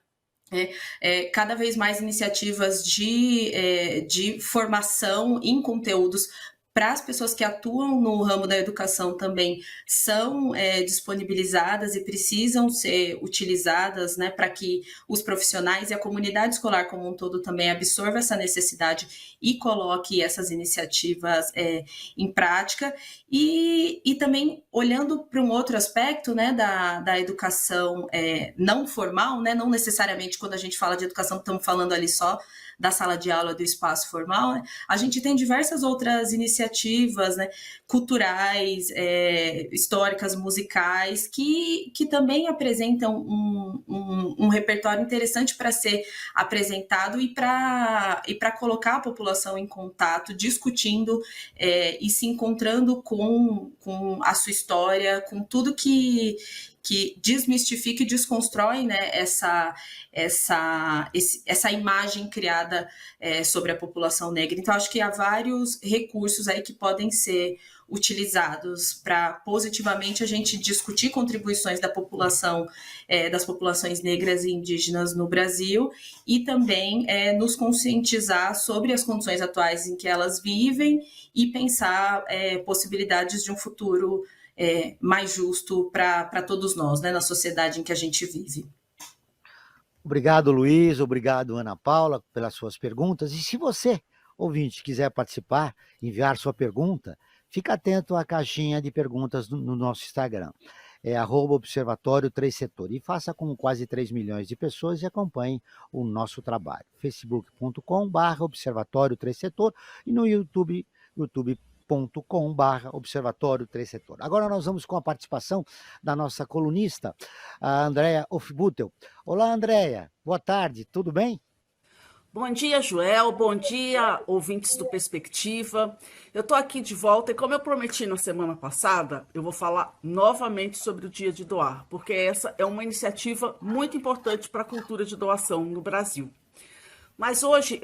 Cada vez mais iniciativas de formação em conteúdos para as pessoas que atuam no ramo da educação também são disponibilizadas e precisam ser utilizadas, né, para que os profissionais e a comunidade escolar como um todo também absorva essa necessidade e coloque essas iniciativas em prática. E também olhando para um outro aspecto, né, da educação não formal, né, não necessariamente quando a gente fala de educação estamos falando ali só da sala de aula, do espaço formal, né? A gente tem diversas outras iniciativas, né, culturais, históricas, musicais, que também apresentam um repertório interessante para ser apresentado e para colocar a população em contato, discutindo e se encontrando com a sua história, com tudo que desmistifica e desconstrói, né, essa imagem criada sobre a população negra. Então, acho que há vários recursos aí que podem ser utilizados para positivamente a gente discutir contribuições da população, das populações negras e indígenas no Brasil e também nos conscientizar sobre as condições atuais em que elas vivem e pensar possibilidades de um futuro mais justo para todos nós, né, na sociedade em que a gente vive. Obrigado, Luiz. Obrigado, Ana Paula, pelas suas perguntas. E se você, ouvinte, quiser participar, enviar sua pergunta, fica atento à caixinha de perguntas no nosso Instagram. @Observatório 3 Setor. E faça como quase 3 milhões de pessoas e acompanhe o nosso trabalho. facebook.com/Observatório 3 Setor e no youtube.com/Observatório 3 Setor. Agora nós vamos com a participação da nossa colunista, a Andréa Hofbüttel. Olá, Andréa. Boa tarde, tudo bem? Bom dia, Joel. Bom dia, ouvintes do Perspectiva. Eu estou aqui de volta e, como eu prometi na semana passada, eu vou falar novamente sobre o Dia de Doar, porque essa é uma iniciativa muito importante para a cultura de doação no Brasil. Mas hoje,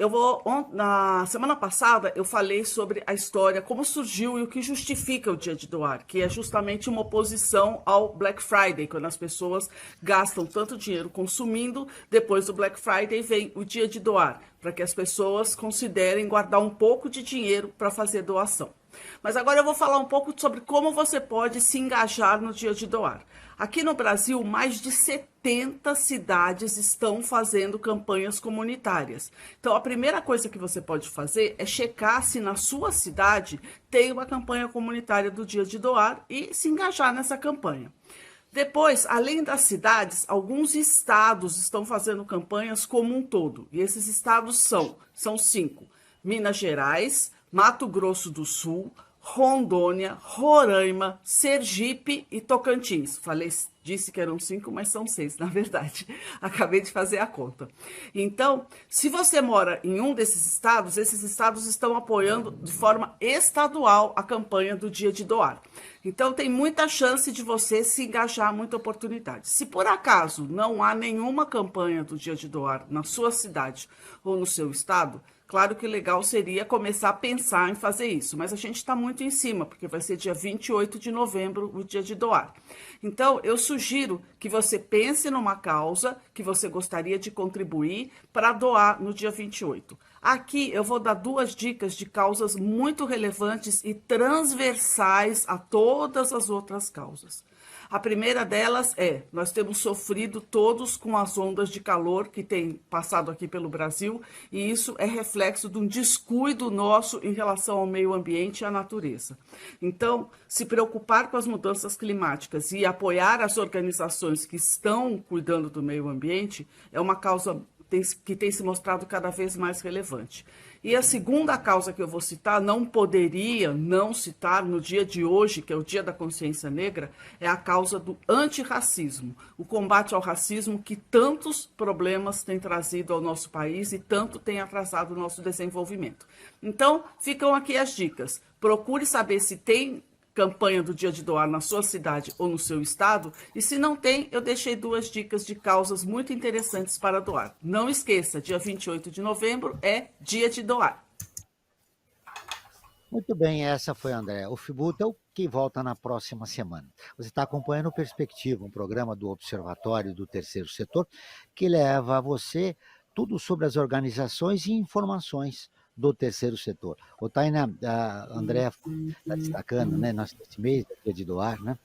na semana passada, eu falei sobre a história, como surgiu e o que justifica o Dia de Doar, que é justamente uma oposição ao Black Friday, quando as pessoas gastam tanto dinheiro consumindo, depois do Black Friday vem o Dia de Doar, para que as pessoas considerem guardar um pouco de dinheiro para fazer doação. Mas agora eu vou falar um pouco sobre como você pode se engajar no Dia de Doar. Aqui no Brasil, mais de 70 cidades estão fazendo campanhas comunitárias. Então, a primeira coisa que você pode fazer é checar se na sua cidade tem uma campanha comunitária do Dia de Doar e se engajar nessa campanha. Depois, além das cidades, alguns estados estão fazendo campanhas como um todo. E esses estados são 5: Minas Gerais, Mato Grosso do Sul, Rondônia, Roraima, Sergipe e Tocantins. Disse que eram 5, mas são 6, na verdade. Acabei de fazer a conta. Então, se você mora em um desses estados, esses estados estão apoiando de forma estadual a campanha do Dia de Doar. Então, tem muita chance de você se engajar, muita oportunidade. Se por acaso não há nenhuma campanha do Dia de Doar na sua cidade ou no seu estado, claro que o legal seria começar a pensar em fazer isso, mas a gente está muito em cima, porque vai ser dia 28 de novembro o Dia de Doar. Então, eu sugiro que você pense numa causa que você gostaria de contribuir para doar no dia 28. Aqui eu vou dar 2 dicas de causas muito relevantes e transversais a todas as outras causas. A primeira delas nós temos sofrido todos com as ondas de calor que tem passado aqui pelo Brasil, e isso é reflexo de um descuido nosso em relação ao meio ambiente e à natureza. Então, se preocupar com as mudanças climáticas e apoiar as organizações que estão cuidando do meio ambiente é uma causa que tem se mostrado cada vez mais relevante. E a segunda causa que eu vou citar, não poderia não citar no dia de hoje, que é o Dia da Consciência Negra, é a causa do antirracismo, o combate ao racismo que tantos problemas tem trazido ao nosso país e tanto tem atrasado o nosso desenvolvimento. Então, ficam aqui as dicas. Procure saber se tem campanha do Dia de Doar na sua cidade ou no seu estado, e se não tem, eu deixei 2 dicas de causas muito interessantes para doar. Não esqueça, dia 28 de novembro é Dia de Doar. Muito bem, essa foi a Andréa Ufbutel, que volta na próxima semana. Você está acompanhando o Perspectiva, um programa do Observatório do Terceiro Setor, que leva a você tudo sobre as organizações e informações do terceiro setor. O Tainá, a Andréa está destacando, né, nesse mês, Dia de Doar, né,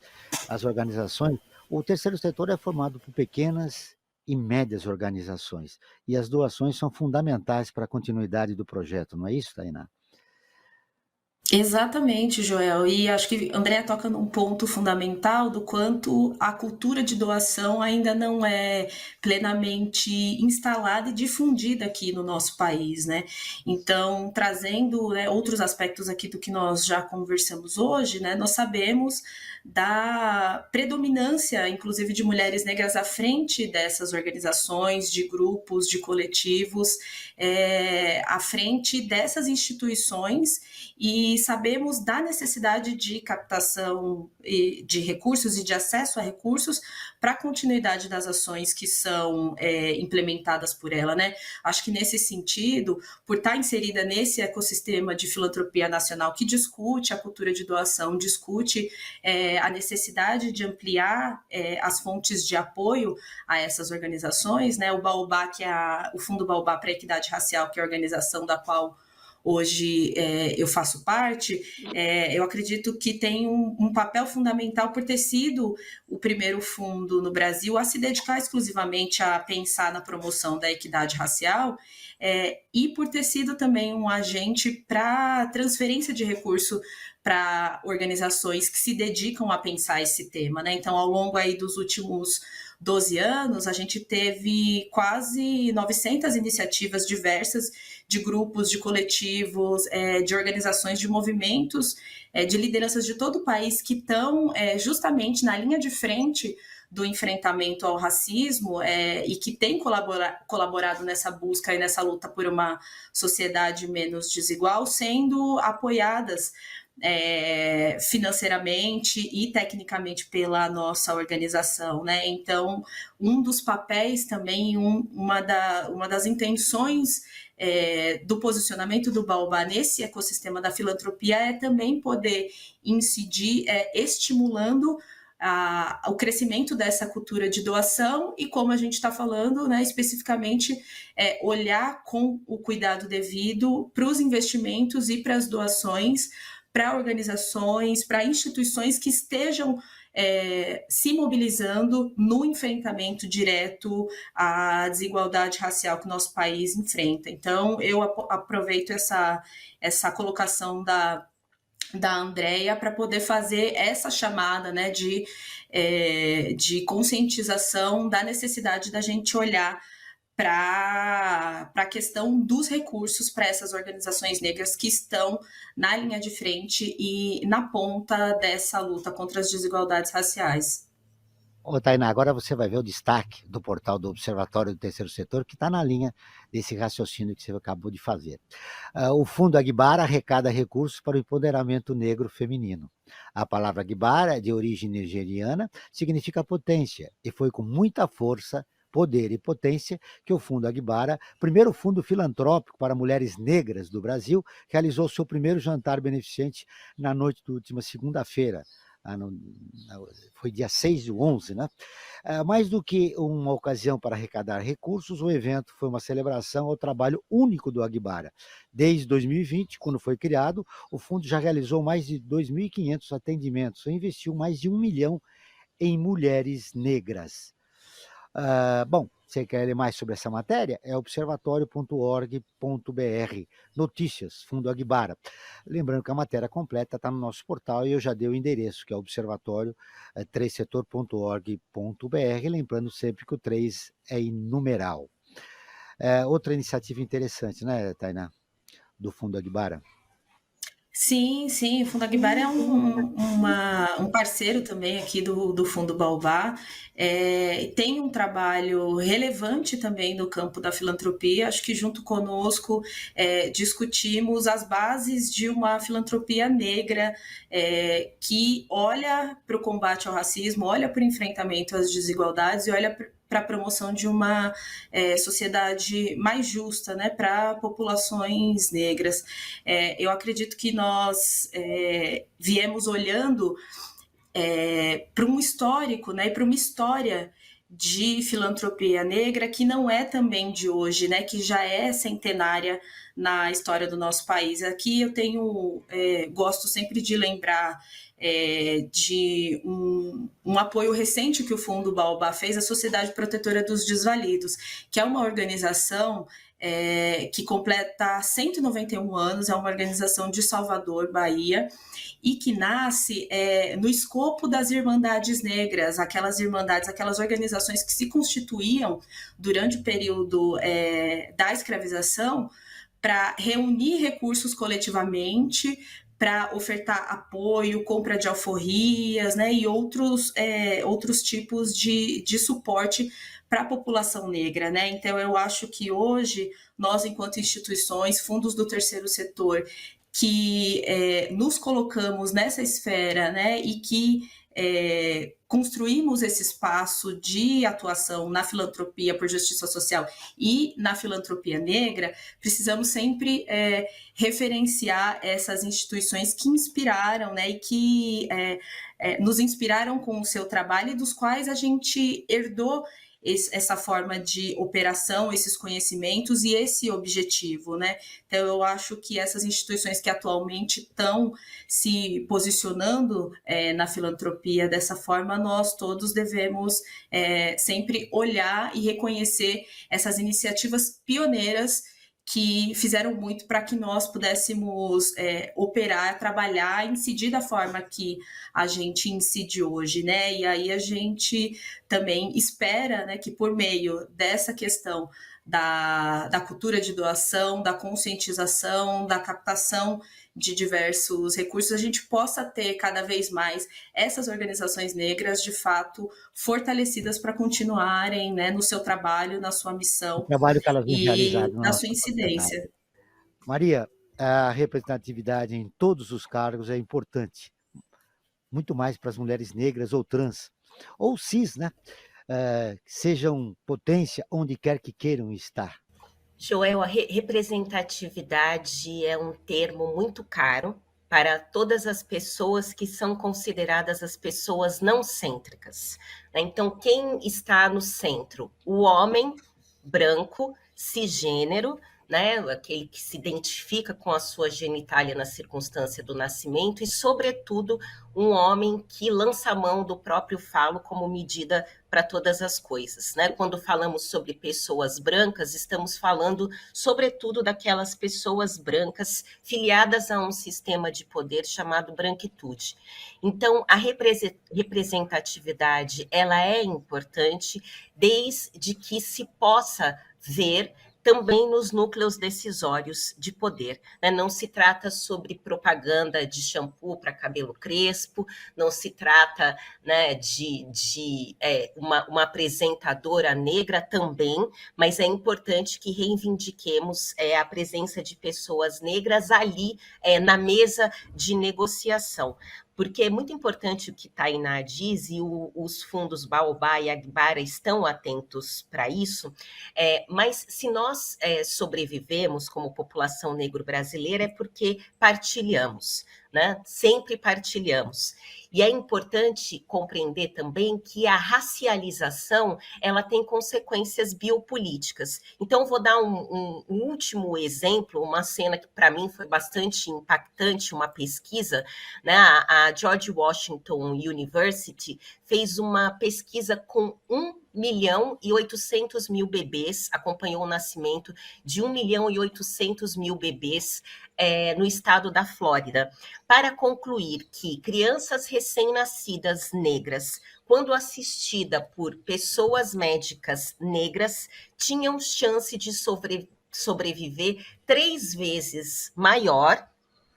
as organizações. O terceiro setor é formado por pequenas e médias organizações, e as doações são fundamentais para a continuidade do projeto, não é isso, Tainá? Exatamente, Joel. E acho que Andréa toca num ponto fundamental do quanto a cultura de doação ainda não é plenamente instalada e difundida aqui no nosso país, né? Então, trazendo, né, outros aspectos aqui do que nós já conversamos hoje, né? Nós sabemos da predominância, inclusive, de mulheres negras à frente dessas organizações, de grupos, de coletivos, à frente dessas instituições, e sabemos da necessidade de captação de recursos e de acesso a recursos para a continuidade das ações que são implementadas por ela, né? Acho que nesse sentido, por estar inserida nesse ecossistema de filantropia nacional que discute a cultura de doação, discute a necessidade de ampliar as fontes de apoio a essas organizações, né? O Baobá, que é o Fundo Baobá para a Equidade Racial, que é a organização da qual hoje eu faço parte, eu acredito que tem um papel fundamental por ter sido o primeiro fundo no Brasil a se dedicar exclusivamente a pensar na promoção da equidade racial, e por ter sido também um agente para transferência de recurso para organizações que se dedicam a pensar esse tema, né? Então, ao longo aí dos últimos 12 anos, a gente teve quase 900 iniciativas diversas de grupos, de coletivos, de organizações, de movimentos, de lideranças de todo o país que estão justamente na linha de frente do enfrentamento ao racismo e que tem colaborado nessa busca e nessa luta por uma sociedade menos desigual, sendo apoiadas financeiramente e tecnicamente pela nossa organização, né? Então, um dos papéis também, uma das intenções do posicionamento do Baobá nesse ecossistema da filantropia é também poder incidir estimulando o crescimento dessa cultura de doação e, como a gente está falando, né, especificamente, olhar com o cuidado devido para os investimentos e para as doações, para organizações, para instituições que estejam se mobilizando no enfrentamento direto à desigualdade racial que o nosso país enfrenta. Então, eu aproveito essa colocação da Andréa para poder fazer essa chamada, né, de conscientização da necessidade da gente olhar para a questão dos recursos para essas organizações negras que estão na linha de frente e na ponta dessa luta contra as desigualdades raciais. Ô, Tainá, agora você vai ver o destaque do portal do Observatório do Terceiro Setor, que está na linha desse raciocínio que você acabou de fazer. O Fundo Aguibara arrecada recursos para o empoderamento negro feminino. A palavra Aguibara, de origem nigeriana, significa potência, e foi com muita força, poder e potência que o Fundo Aguibara, primeiro fundo filantrópico para mulheres negras do Brasil, realizou seu primeiro jantar beneficente na noite da última segunda-feira. Foi dia 6/11, né? Mais do que uma ocasião para arrecadar recursos, o evento foi uma celebração ao trabalho único do Aguibara. Desde 2020, quando foi criado, o fundo já realizou mais de 2.500 atendimentos e investiu mais de 1 milhão em mulheres negras. Bom, você quer ler mais sobre essa matéria? É observatório.org.br, notícias, Fundo Aguibara. Lembrando que a matéria completa está no nosso portal e eu já dei o endereço, que é observatório3setor.org.br, lembrando sempre que o 3 é em numeral. outra iniciativa interessante, né, Tainá, do Fundo Aguibara. Sim, sim, o Fundo Aguibara é um parceiro também aqui do Fundo Baobá. Tem um trabalho relevante também no campo da filantropia. Acho que junto conosco discutimos as bases de uma filantropia negra que olha para o combate ao racismo, olha para o enfrentamento às desigualdades e olha para a promoção de uma sociedade mais justa, né, para populações negras. Eu acredito que nós viemos olhando para um histórico, né, para uma história de filantropia negra que não é também de hoje, né, que já é centenária na história do nosso país. Aqui eu gosto sempre de lembrar de um apoio recente que o Fundo Baobá fez à Sociedade Protetora dos Desvalidos, que é uma organização que completa 191 anos, é uma organização de Salvador, Bahia, e que nasce no escopo das Irmandades Negras, aquelas irmandades, aquelas organizações que se constituíam durante o período da escravização para reunir recursos coletivamente, para ofertar apoio, compra de alforrias, né, e outros tipos de suporte para a população negra, né? Então, eu acho que hoje, nós, enquanto instituições, fundos do terceiro setor, que nos colocamos nessa esfera, né, e que construímos esse espaço de atuação na filantropia por justiça social e na filantropia negra, precisamos sempre referenciar essas instituições que inspiraram, né, e que nos inspiraram com o seu trabalho e dos quais a gente herdou essa forma de operação, esses conhecimentos e esse objetivo, né? Então, eu acho que essas instituições que atualmente estão se posicionando na filantropia dessa forma, nós todos devemos sempre olhar e reconhecer essas iniciativas pioneiras que fizeram muito para que nós pudéssemos operar, trabalhar, incidir da forma que a gente incide hoje, né? E aí a gente também espera, né, que por meio dessa questão da cultura de doação, da conscientização, da captação de diversos recursos, a gente possa ter cada vez mais essas organizações negras, de fato, fortalecidas para continuarem, né, no seu trabalho, na sua missão O trabalho que elas vêm e realizando na na nossa sua incidência. sociedade. Maria, a representatividade em todos os cargos é importante, muito mais para as mulheres negras ou trans, ou cis, né? Sejam potência onde quer que queiram estar. Joel, a representatividade é um termo muito caro para todas as pessoas que são consideradas as pessoas não cêntricas, né? Então, quem está no centro? O homem branco, cisgênero, né? Aquele que se identifica com a sua genitália na circunstância do nascimento e, sobretudo, um homem que lança a mão do próprio falo como medida para todas as coisas, né? Quando falamos sobre pessoas brancas, estamos falando, sobretudo, daquelas pessoas brancas filiadas a um sistema de poder chamado branquitude. Então, a representatividade, ela é importante desde que se possa ver também nos núcleos decisórios de poder, né? Não se trata sobre propaganda de shampoo para cabelo crespo, não se trata, né, de uma apresentadora negra também, mas é importante que reivindiquemos a presença de pessoas negras ali na mesa de negociação. Porque é muito importante o que Tainá diz, e os fundos Baobá e Aguibara estão atentos para isso, mas se nós sobrevivemos como população negro-brasileira é porque partilhamos, né? Sempre partilhamos. E é importante compreender também que a racialização ela tem consequências biopolíticas. Então, vou dar um último exemplo, uma cena que para mim foi bastante impactante, uma pesquisa, né? A George Washington University fez uma pesquisa com 1 1.800.000 bebês, acompanhou o nascimento de 1.800.000 bebês no estado da Flórida, para concluir que crianças recém-nascidas negras, quando assistida por pessoas médicas negras, tinham chance de sobreviver 3 vezes maior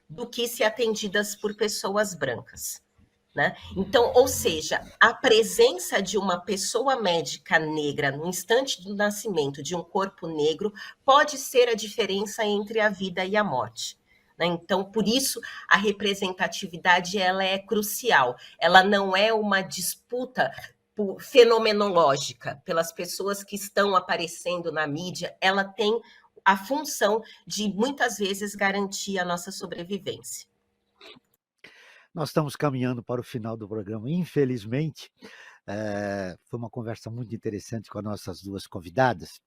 do que se atendidas por pessoas brancas. Né? Então, ou seja, a presença de uma pessoa médica negra no instante do nascimento de um corpo negro pode ser a diferença entre a vida e a morte. Né? Então, por isso, a representatividade ela é crucial. Ela não é uma disputa fenomenológica pelas pessoas que estão aparecendo na mídia, ela tem a função de, muitas vezes, garantir a nossa sobrevivência. Nós estamos caminhando para o final do programa, infelizmente. Foi uma conversa muito interessante com as nossas duas convidadas.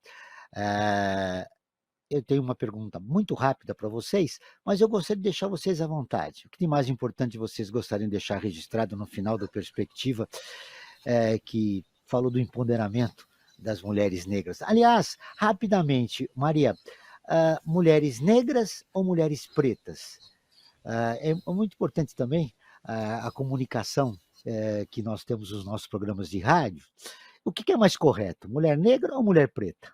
Eu tenho uma pergunta muito rápida para vocês, mas eu gostaria de deixar vocês à vontade. O que de mais importante vocês gostariam de deixar registrado no final da Perspectiva, que falou do empoderamento das mulheres negras? Aliás, rapidamente, Maria, mulheres negras ou mulheres pretas? É muito importante também a comunicação que nós temos nos nossos programas de rádio. O que é mais correto, mulher negra ou mulher preta?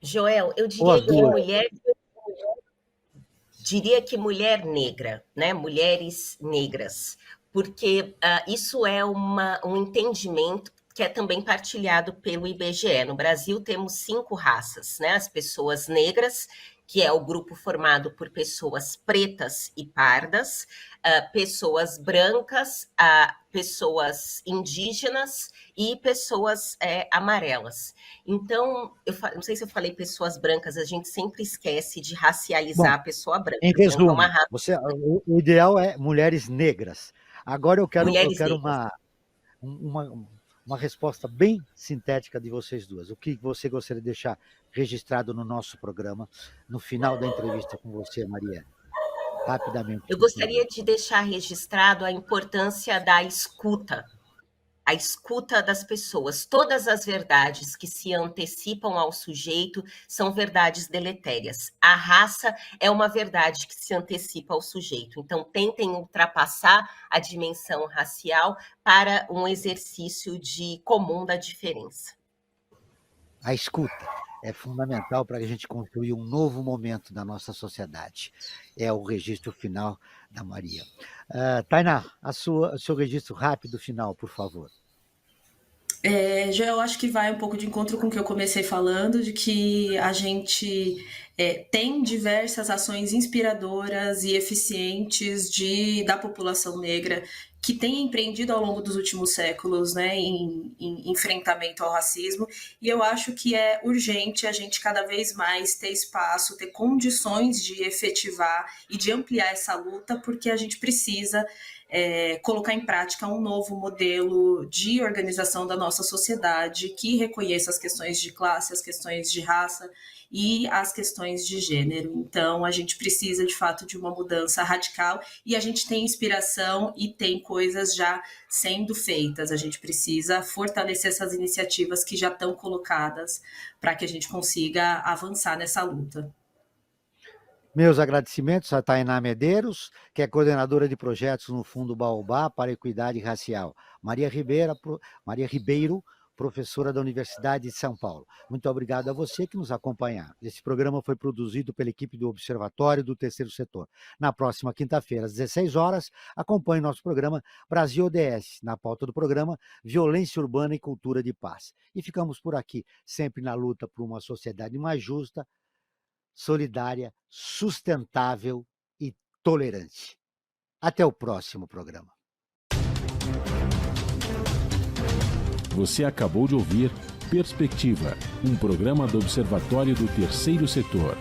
Joel, eu diria que mulher negra, né? Mulheres negras, porque isso é um entendimento que é também partilhado pelo IBGE. No Brasil temos 5 raças, né? As pessoas negras, que é o grupo formado por pessoas pretas e pardas, pessoas brancas, pessoas indígenas e pessoas amarelas. Então, eu não sei se eu falei pessoas brancas, a gente sempre esquece de racializar a pessoa branca. Em resumo, o ideal é mulheres negras. Agora eu quero uma resposta bem sintética de vocês duas. O que você gostaria de deixar registrado no nosso programa, no final da entrevista com você, Maria? Rapidamente. Eu gostaria de deixar registrado a importância da escuta, a escuta das pessoas. Todas as verdades que se antecipam ao sujeito são verdades deletérias. A raça é uma verdade que se antecipa ao sujeito. Então, tentem ultrapassar a dimensão racial para um exercício comum da diferença. A escuta é fundamental para a gente construir um novo momento da nossa sociedade. É o registro final da Maria. Tainá, o seu registro rápido final, por favor. Eu acho que vai um pouco de encontro com o que eu comecei falando, de que a gente tem diversas ações inspiradoras e eficientes da população negra que tem empreendido ao longo dos últimos séculos, né, em enfrentamento ao racismo, e eu acho que é urgente a gente cada vez mais ter espaço, ter condições de efetivar e de ampliar essa luta, porque a gente precisa colocar em prática um novo modelo de organização da nossa sociedade que reconheça as questões de classe, as questões de raça e as questões de gênero. Então, a gente precisa, de fato, de uma mudança radical e a gente tem inspiração e tem coisas já sendo feitas. A gente precisa fortalecer essas iniciativas que já estão colocadas para que a gente consiga avançar nessa luta. Meus agradecimentos a Tainá Medeiros, que é coordenadora de projetos no Fundo Baobá para a Equidade Racial. Maria Ribeiro, professora da Universidade de São Paulo. Muito obrigado a você que nos acompanhar. Esse programa foi produzido pela equipe do Observatório do Terceiro Setor. Na próxima quinta-feira, às 16 horas, acompanhe nosso programa Brasil ODS. Na pauta do programa, Violência Urbana e Cultura de Paz. E ficamos por aqui, sempre na luta por uma sociedade mais justa, solidária, sustentável e tolerante. Até o próximo programa. Você acabou de ouvir Perspectiva, um programa do Observatório do Terceiro Setor.